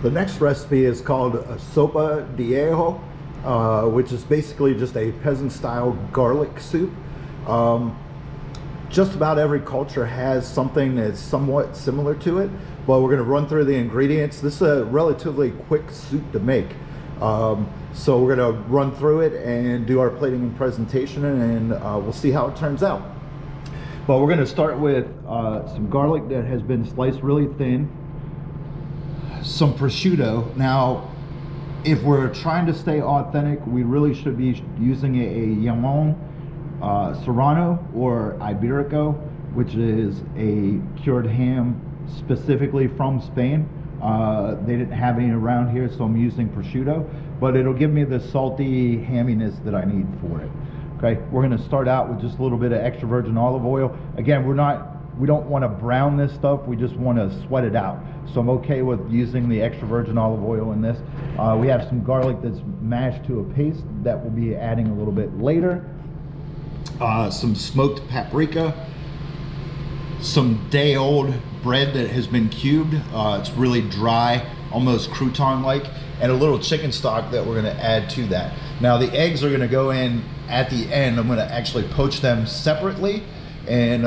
The next recipe is called Sopa de Ajo, which is basically just a peasant-style garlic soup. Just about every culture has something that's somewhat similar to it, but we're going to run through the ingredients. This is a relatively quick soup to make. So we're going to run through it and do our plating and presentation, and we'll see how it turns out. But we're going to start with some garlic that has been sliced really thin, some prosciutto. Now, if we're trying to stay authentic, we really should be using a Jamon Serrano or Iberico, which is a cured ham specifically from Spain. They didn't have any around here, so I'm using prosciutto, but it'll give me the salty hamminess that I need for it. Okay, we're going to start out with just a little bit of extra virgin olive oil. Again, we don't want to brown this stuff, we just want to sweat it out. So I'm okay with using the extra virgin olive oil in this. We have some garlic that's mashed to a paste that we'll be adding a little bit later. Some smoked paprika, some day-old bread that has been cubed. It's really dry, almost crouton-like, and a little chicken stock that we're going to add to that. Now the eggs are going to go in at the end. I'm going to actually poach them separately, and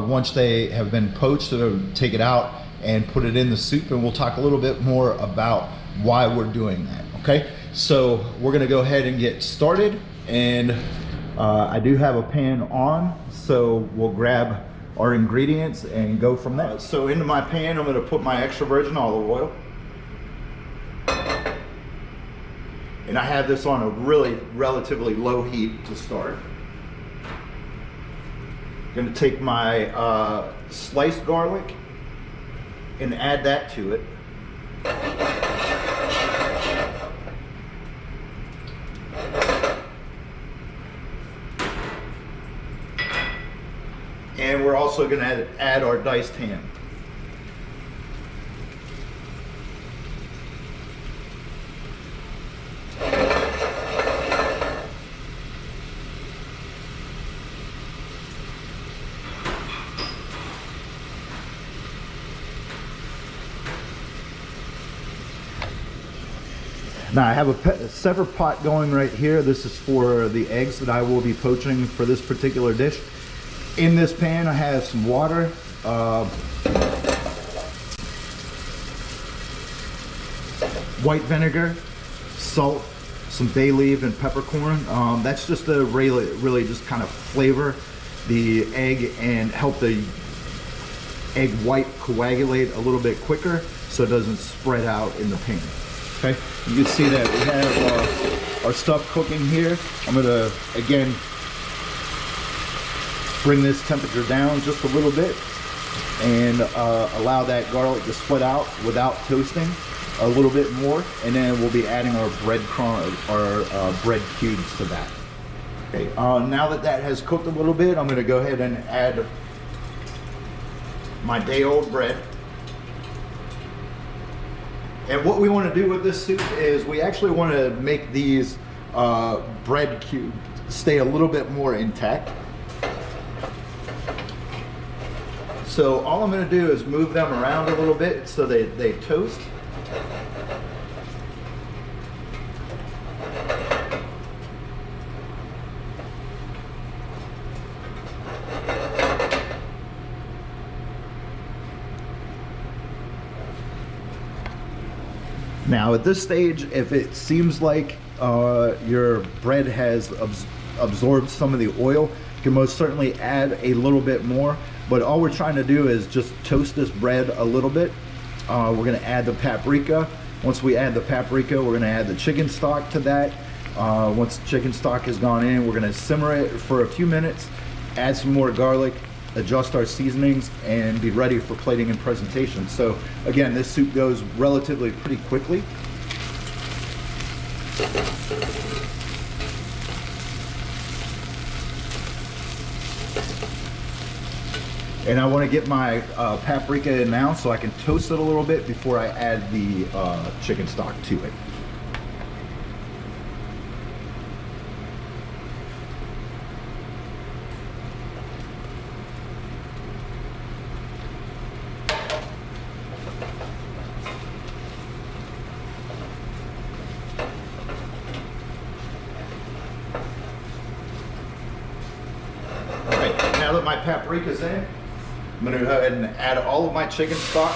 once they have been poached, I'll take it out and put it in the soup, and we'll talk a little bit more about why we're doing that. Okay, so we're going to go ahead and get started, and I do have a pan on, so we'll grab our ingredients and go from there. So into my pan, I'm going to put my extra virgin olive oil. And I have this on a relatively low heat to start. I'm going to take my sliced garlic and add that to it. And we're also going to add our diced ham. Now I have a separate pot going right here. This is for the eggs that I will be poaching for this particular dish. In this pan I have some water, white vinegar, salt, some bay leaf, and peppercorn. That's just to really just kind of flavor the egg and help the egg white coagulate a little bit quicker so it doesn't spread out in the pan. Okay, you can see that we have our stuff cooking here. I'm going to again bring this temperature down just a little bit and allow that garlic to sweat out without toasting a little bit more, and then we'll be adding our bread cubes to that. Okay, now that has cooked a little bit, I'm going to go ahead and add my day-old bread. And what we want to do with this soup is we actually want to make these bread cubes stay a little bit more intact. So all I'm going to do is move them around a little bit so they toast. Now at this stage, if it seems like your bread has absorbed some of the oil, you can most certainly add a little bit more. But all we're trying to do is just toast this bread a little bit. We're going to add the paprika. Once we add the paprika, we're going to add the chicken stock to that. Once the chicken stock has gone in, we're going to simmer it for a few minutes, add some more garlic, adjust our seasonings, and be ready for plating and presentation. So again, this soup goes relatively pretty quickly. And I want to get my paprika in now so I can toast it a little bit before I add the chicken stock to it. paprika's in. I'm gonna go ahead and add all of my chicken stock.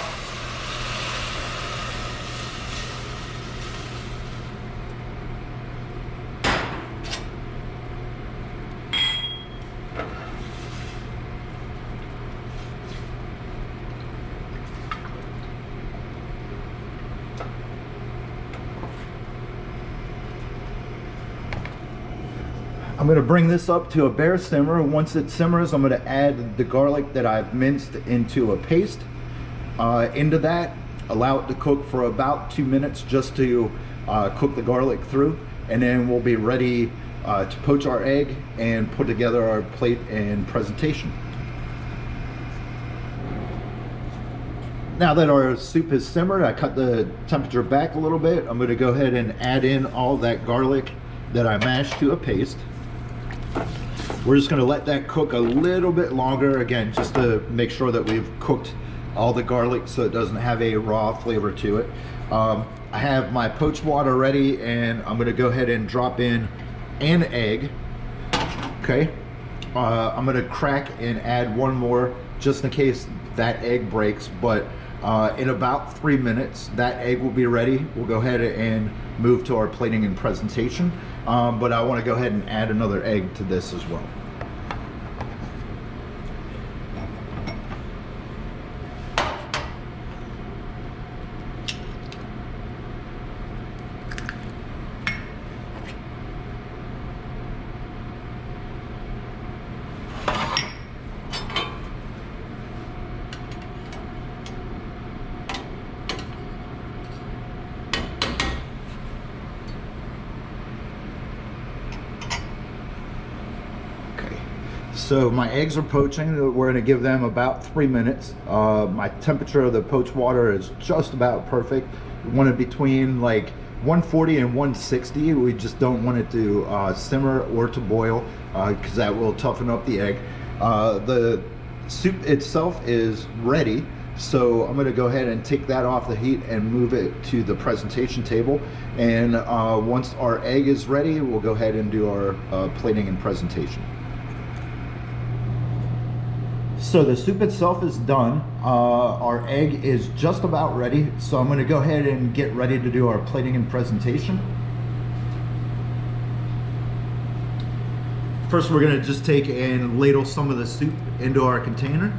I'm going to bring this up to a bare simmer. Once it simmers, I'm going to add the garlic that I've minced into a paste. Into that, allow it to cook for about 2 minutes just to cook the garlic through, and then we'll be ready to poach our egg and put together our plate and presentation. Now that our soup is simmered, I cut the temperature back a little bit. I'm going to go ahead and add in all that garlic that I mashed to a paste. We're just going to let that cook a little bit longer, again, just to make sure that we've cooked all the garlic so it doesn't have a raw flavor to it. I have my poached water ready, and I'm going to go ahead and drop in an egg. Okay, I'm going to crack and add one more just in case that egg breaks, but in about 3 minutes that egg will be ready. We'll go ahead and move to our plating and presentation, but I want to go ahead and add another egg to this as well. So my eggs are poaching. We're going to give them about 3 minutes. My temperature of the poached water is just about perfect. We want it between like 140 and 160. We just don't want it to simmer or to boil because that will toughen up the egg. The soup itself is ready, so I'm going to go ahead and take that off the heat and move it to the presentation table. And once our egg is ready, we'll go ahead and do our plating and presentation. So the soup itself is done. Our egg is just about ready. So I'm going to go ahead and get ready to do our plating and presentation. First, we're going to just take and ladle some of the soup into our container.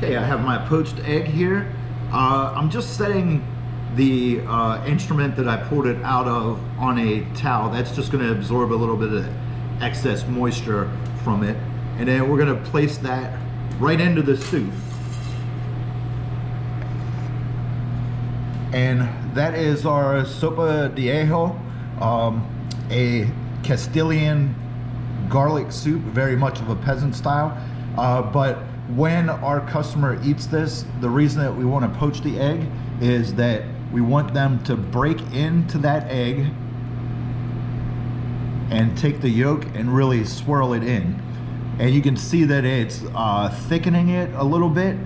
Okay, I have my poached egg here. I'm just setting the instrument that I pulled it out of on a towel. That's just going to absorb a little bit of excess moisture from it. And then we're going to place that right into the soup. And that is our Sopa de Ajo, a Castilian garlic soup, very much of a peasant style. But when our customer eats this, the reason that we want to poach the egg is that we want them to break into that egg and take the yolk and really swirl it in. And you can see that it's thickening it a little bit,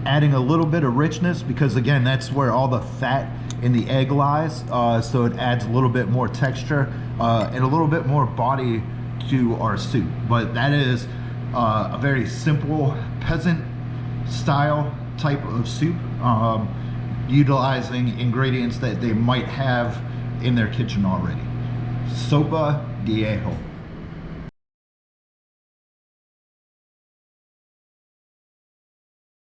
adding a little bit of richness, because again, that's where all the fat in the egg lies. So it adds a little bit more texture and a little bit more body to our soup. But that is a very simple peasant style type of soup, utilizing ingredients that they might have in their kitchen already. Sopa de Ajo.